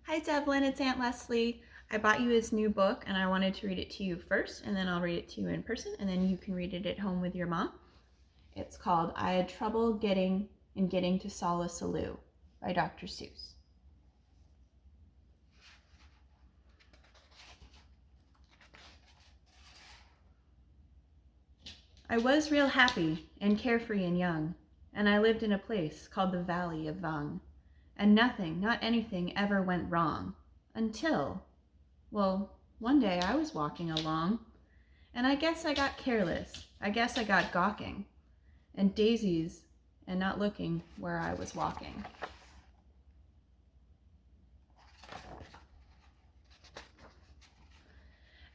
Hi Devlin, it's Aunt Leslie. I bought you this new book and I wanted to read it to you first, and then I'll read it to you in person, and then you can read it at home with your mom. It's called I Had Trouble Getting to Solla, Sollew by Dr. Seuss. I was real happy and carefree and young, and I lived in a place called the Valley of Vung, and nothing, not anything, ever went wrong until, well, one day I was walking along, and I guess I got careless. I guess I got gawking and daisies and not looking where I was walking.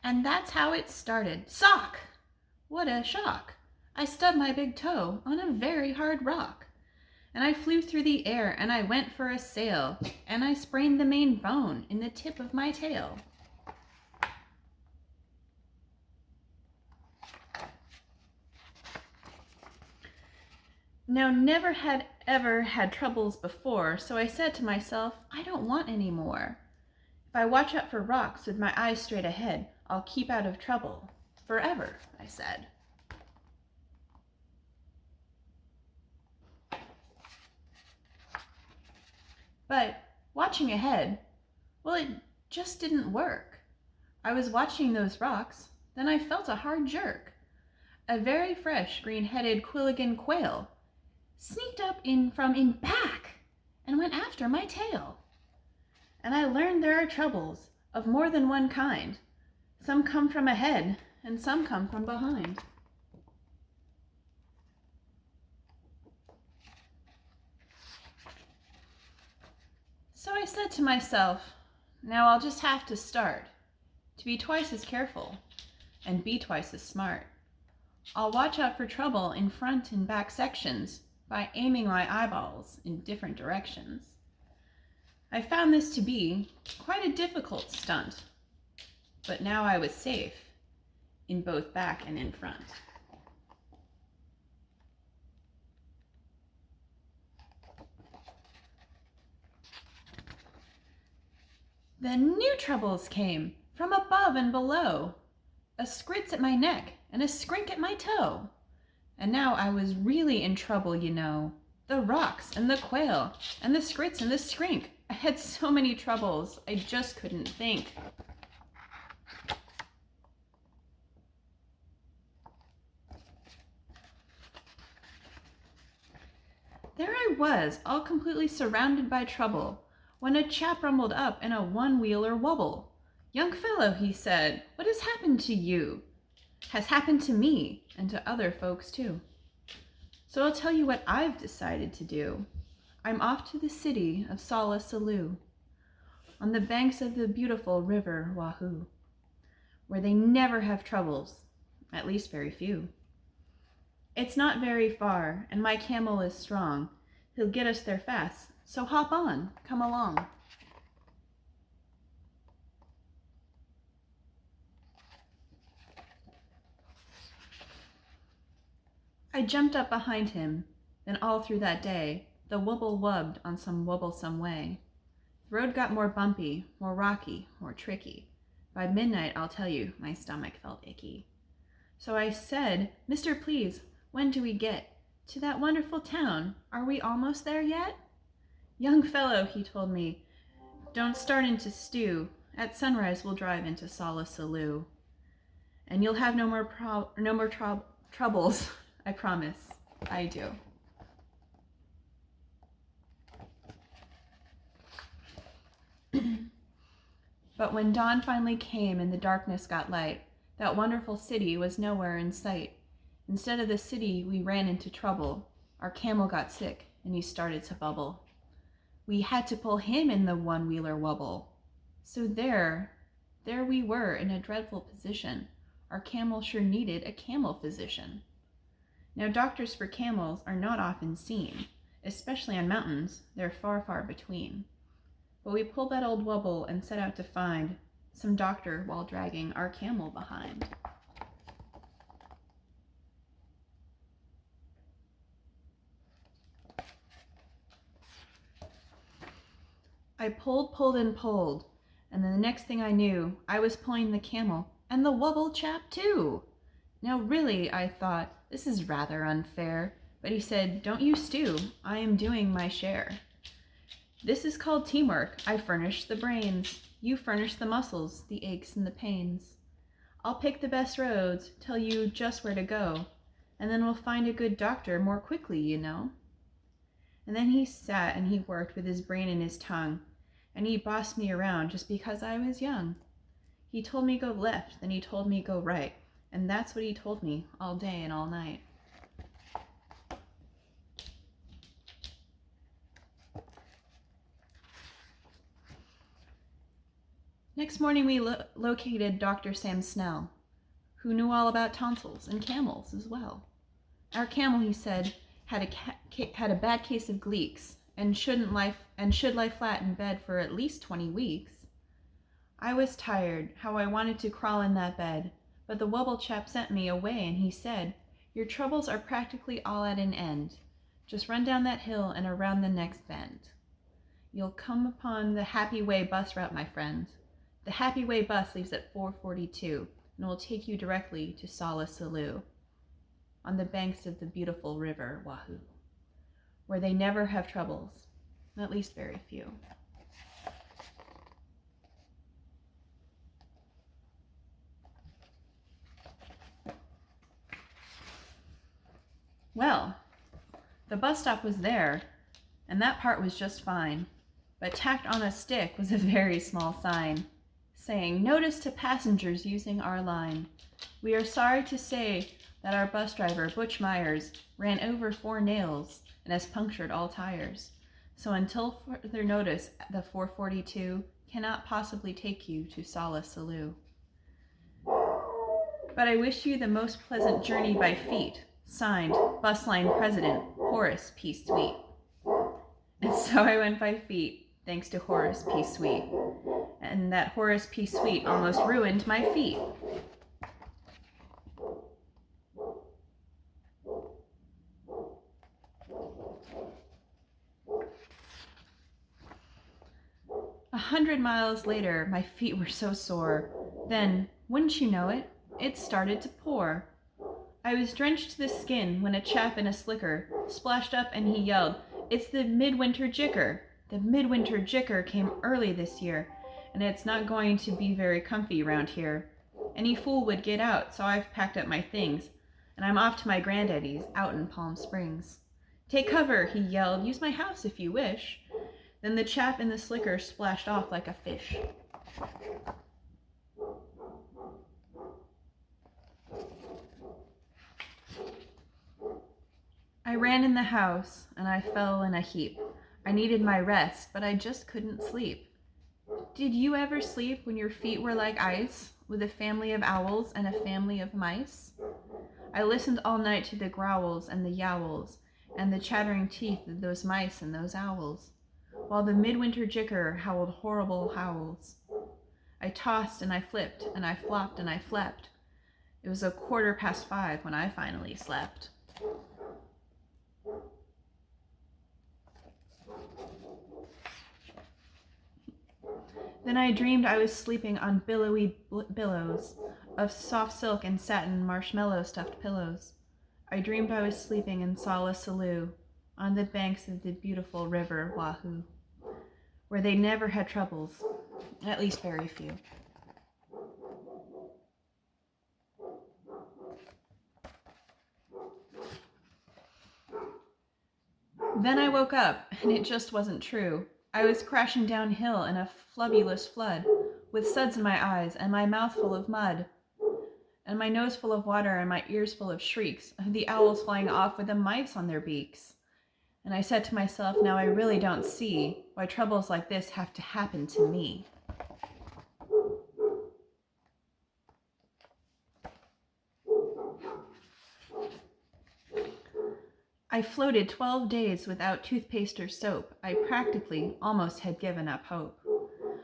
And that's how it started. Sock! What a shock! I stubbed my big toe on a very hard rock. And I flew through the air and I went for a sail, and I sprained the main bone in the tip of my tail. Now, never had ever had troubles before, so I said to myself, I don't want any more. If I watch out for rocks with my eyes straight ahead, I'll keep out of trouble forever, I said. But watching ahead, well, it just didn't work. I was watching those rocks, then I felt a hard jerk. A very fresh green-headed Quilligan quail sneaked up from in back and went after my tail. And I learned there are troubles of more than one kind. Some come from ahead and some come from behind. So I said to myself, now I'll just have to start to be twice as careful and be twice as smart. I'll watch out for trouble in front and back sections by aiming my eyeballs in different directions. I found this to be quite a difficult stunt, but now I was safe in both back and in front. Then new troubles came from above and below, a scritch at my neck and a skrink at my toe. And now I was really in trouble, you know. The rocks and the quail and the scritch and the skrink. I had so many troubles, I just couldn't think. There I was, all completely surrounded by trouble, when a chap rumbled up in a one-wheeler wobble. Young fellow, he said, what has happened to you? Has happened to me, and to other folks too. So I'll tell you what I've decided to do. I'm off to the city of Solla, Sollew, on the banks of the beautiful river Wahoo, where they never have troubles, at least very few. It's not very far, and my camel is strong. He'll get us there fast, so hop on, come along. I jumped up behind him, then all through that day, the wubble wubbed on some wubblesome way. The road got more bumpy, more rocky, more tricky. By midnight, I'll tell you, my stomach felt icky. So I said, Mister, please, when do we get to that wonderful town? Are we almost there yet? Young fellow, he told me, don't start into stew. At sunrise, we'll drive into Solla, Sollew. And you'll have no more troubles. I promise, I do. But when dawn finally came and the darkness got light, that wonderful city was nowhere in sight. Instead of the city, we ran into trouble. Our camel got sick and he started to bubble. We had to pull him in the one-wheeler wubble. So there we were in a dreadful position. Our camel sure needed a camel physician. Now, doctors for camels are not often seen, especially on mountains. They're far, far between. But we pulled that old wubble and set out to find some doctor while dragging our camel behind. I pulled, and pulled, and then the next thing I knew, I was pulling the camel and the wobble chap too. Now really, I thought, this is rather unfair, but he said, don't you stew, I am doing my share. This is called teamwork. I furnish the brains. You furnish the muscles, the aches and the pains. I'll pick the best roads, tell you just where to go, and then we'll find a good doctor more quickly, you know. And then he sat and he worked with his brain and his tongue, and he bossed me around just because I was young. He told me go left, then he told me go right, and that's what he told me all day and all night. Next morning we located Dr. Sam Snell, who knew all about tonsils and camels as well. Our camel, he said, had a bad case of gleeks and should lie flat in bed for at least 20 weeks. I was tired, how I wanted to crawl in that bed, but the wobble chap sent me away and he said, your troubles are practically all at an end. Just run down that hill and around the next bend. You'll come upon the Happy Way bus route, my friend. The Happy Way bus leaves at 4:42 and will take you directly to Solla, Sollew, on the banks of the beautiful river Wahoo, where they never have troubles, at least very few. Well, the bus stop was there, and that part was just fine, but tacked on a stick was a very small sign, saying, notice to passengers using our line. We are sorry to say that our bus driver, Butch Myers, ran over 4 nails and has punctured all tires. So until further notice, the 442 cannot possibly take you to Solla, Sollew. But I wish you the most pleasant journey by feet. Signed, Bus Line President, Horace P. Sweet. And so I went by feet, thanks to Horace P. Sweet. And that Horace P. Sweet almost ruined my feet. 100 miles later, my feet were so sore. Then, wouldn't you know it, it started to pour. I was drenched to the skin when a chap in a slicker splashed up and he yelled, it's the midwinter jicker. The midwinter jicker came early this year, and it's not going to be very comfy around here. Any fool would get out, so I've packed up my things, and I'm off to my granddaddy's out in Palm Springs. Take cover, he yelled, use my house if you wish. Then the chap in the slicker splashed off like a fish. I ran in the house, and I fell in a heap. I needed my rest, but I just couldn't sleep. Did you ever sleep when your feet were like ice, with a family of owls and a family of mice? I listened all night to the growls and the yowls, and the chattering teeth of those mice and those owls, while the midwinter jicker howled horrible howls. I tossed and I flipped, and I flopped and I flepped. It was 5:15 when I finally slept. Then I dreamed I was sleeping on billowy billows of soft silk and satin marshmallow stuffed pillows. I dreamed I was sleeping in Solla, Sollew, on the banks of the beautiful river Wahoo, where they never had troubles, at least very few. Then I woke up, and it just wasn't true. I was crashing downhill in a flubbulous flood, with suds in my eyes and my mouth full of mud, and my nose full of water and my ears full of shrieks of the owls flying off with the mice on their beaks. And I said to myself, now I really don't see why troubles like this have to happen to me. I floated 12 days without toothpaste or soap. I practically almost had given up hope,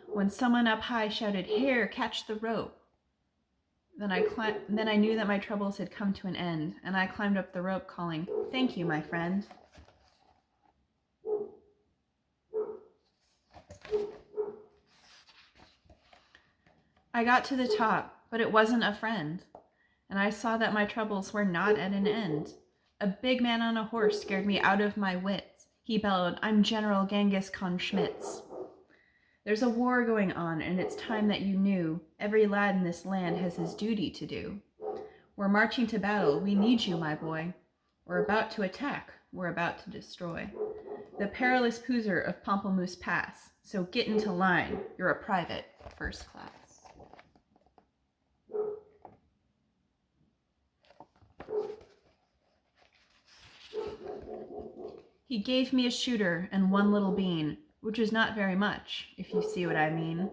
when someone up high shouted, "Here, catch the rope." Then I knew that my troubles had come to an end, and I climbed up the rope calling, "Thank you, my friend." I got to the top, but it wasn't a friend, and I saw that my troubles were not at an end. A big man on a horse scared me out of my wits. He bellowed, "I'm General Genghis Khan Schmitz. There's a war going on, and it's time that you knew. Every lad in this land has his duty to do. We're marching to battle. We need you, my boy. We're about to attack. We're about to destroy the perilous Poozer of Pamplemousse Pass. So get into line. You're a private, first class." He gave me a shooter and one little bean, which is not very much, if you see what I mean.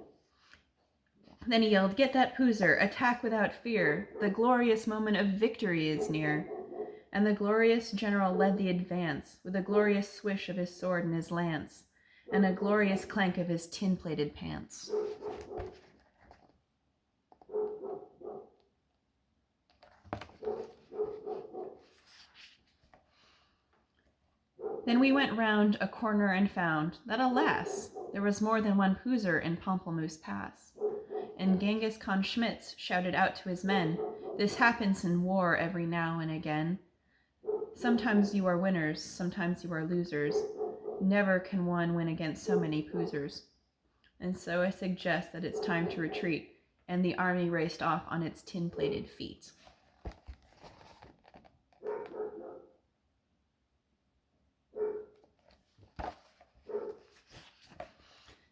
Then he yelled, "Get that Poozer, attack without fear. The glorious moment of victory is near." And the glorious general led the advance, with a glorious swish of his sword and his lance, and a glorious clank of his tin-plated pants. Then we went round a corner and found that, alas, there was more than one Poozer in Pamplemousse Pass. And Genghis Khan Schmitz shouted out to his men, "This happens in war every now and again. Sometimes you are winners, sometimes you are losers. Never can one win against so many Poozers." And so I suggest that it's time to retreat, and the army raced off on its tin-plated feet.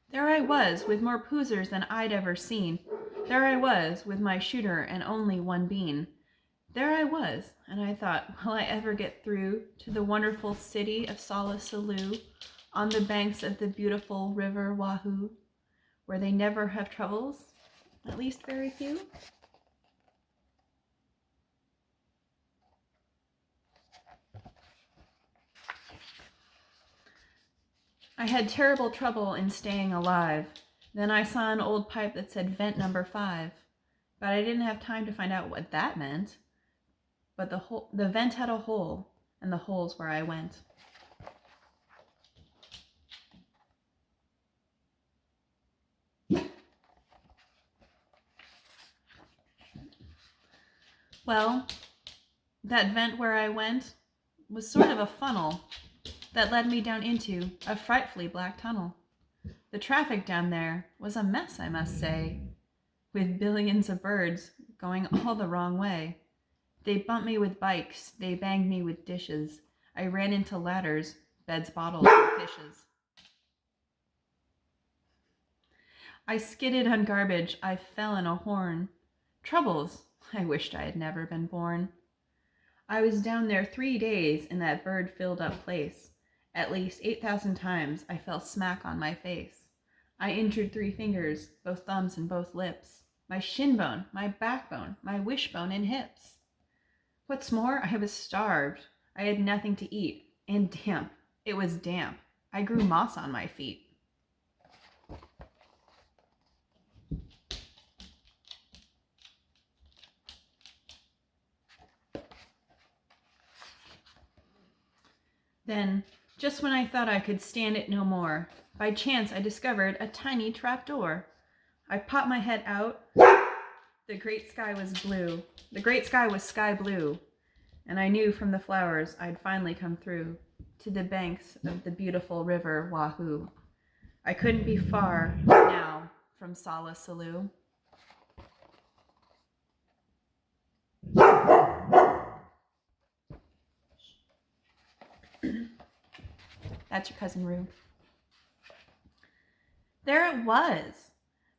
There I was, with more Poozers than I'd ever seen. There I was, with my shooter and only one bean. There I was, and I thought, will I ever get through to the wonderful city of Solla, Sollew, on the banks of the beautiful river Wahoo, where they never have troubles, at least very few? I had terrible trouble in staying alive. Then I saw an old pipe that said vent number 5, but I didn't have time to find out what that meant. But the vent had a hole, and the hole's where I went. Well, that vent where I went was sort of a funnel that led me down into a frightfully black tunnel. The traffic down there was a mess, I must say, with billions of birds going all the wrong way. They bumped me with bikes, they banged me with dishes. I ran into ladders, beds, bottles, and fishes. I skidded on garbage, I fell in a horn. Troubles, I wished I had never been born. I was down there 3 days in that bird-filled-up place. At least 8,000 times I fell smack on my face. I injured 3 fingers, both thumbs and both lips, my shin bone, my backbone, my wishbone and hips. What's more, I was starved. I had nothing to eat, and damp. It was damp. I grew moss on my feet. Then, just when I thought I could stand it no more, by chance I discovered a tiny trapdoor. I popped my head out. The great sky was blue. The great sky was sky blue. And I knew from the flowers I'd finally come through to the banks of the beautiful river Wahoo. I couldn't be far now from Solla, Sollew. That's your cousin Rue. There it was,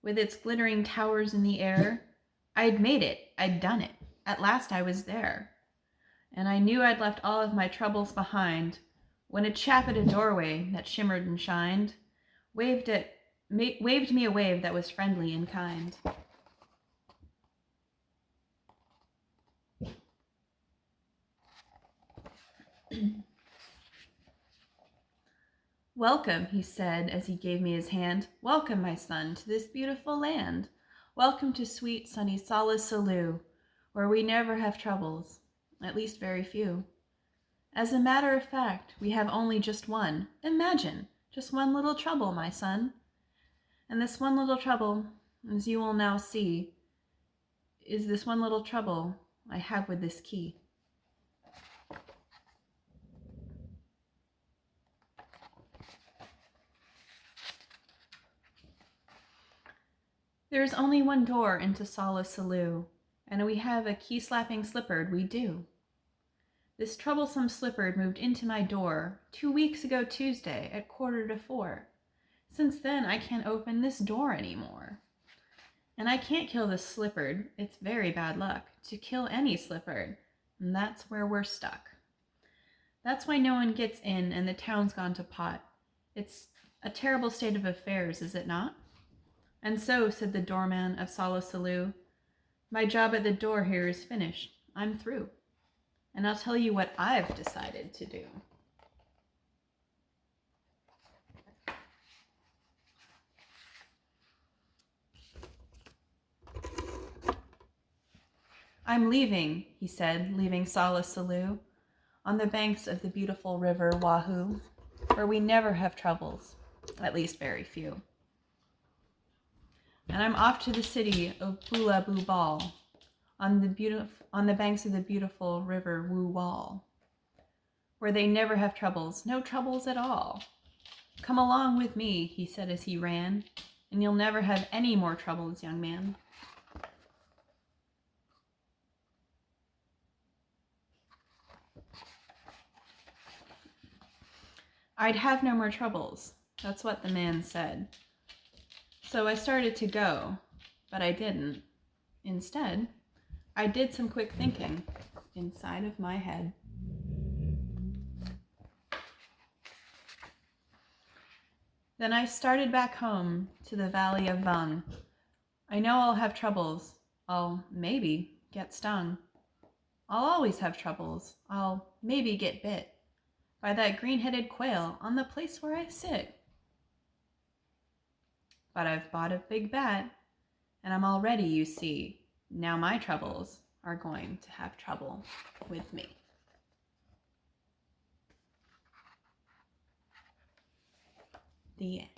with its glittering towers in the air. I'd made it. I'd done it. At last I was there. And I knew I'd left all of my troubles behind when a chap at a doorway that shimmered and shined waved me a wave that was friendly and kind. "Welcome," he said as he gave me his hand. "Welcome, my son, to this beautiful land. Welcome to sweet, sunny Solla, Sollew, where we never have troubles, at least very few. As a matter of fact, we have only just one. Imagine, just one little trouble, my son. And this one little trouble, as you will now see, is this one little trouble I have with this key. There is only one door into Sollew, and we have a key-slapping slipard, we do. This troublesome slipard moved into my door 2 weeks ago Tuesday at 3:45. Since then, I can't open this door anymore. And I can't kill this slipard. It's very bad luck to kill any slipard, and that's where we're stuck. That's why no one gets in and the town's gone to pot. It's a terrible state of affairs, is it not? And so, said the doorman of Sollew, my job at the door here is finished. I'm through. And I'll tell you what I've decided to do. I'm leaving, he said, leaving Sollew on the banks of the beautiful river Wahoo, where we never have troubles, at least very few. And I'm off to the city of Bula-Boo-Ball, on the banks of the beautiful river Woo-Wall, where they never have troubles, no troubles at all. Come along with me, he said as he ran, and you'll never have any more troubles, young man. I'd have no more troubles. That's what the man said. So I started to go, but I didn't. Instead, I did some quick thinking inside of my head. Then I started back home to the valley of Vung. I know I'll have troubles. I'll maybe get stung. I'll always have troubles. I'll maybe get bit by that green-headed quail on the place where I sit. But I've bought a big bat, and I'm all ready, you see. Now my troubles are going to have trouble with me. The end.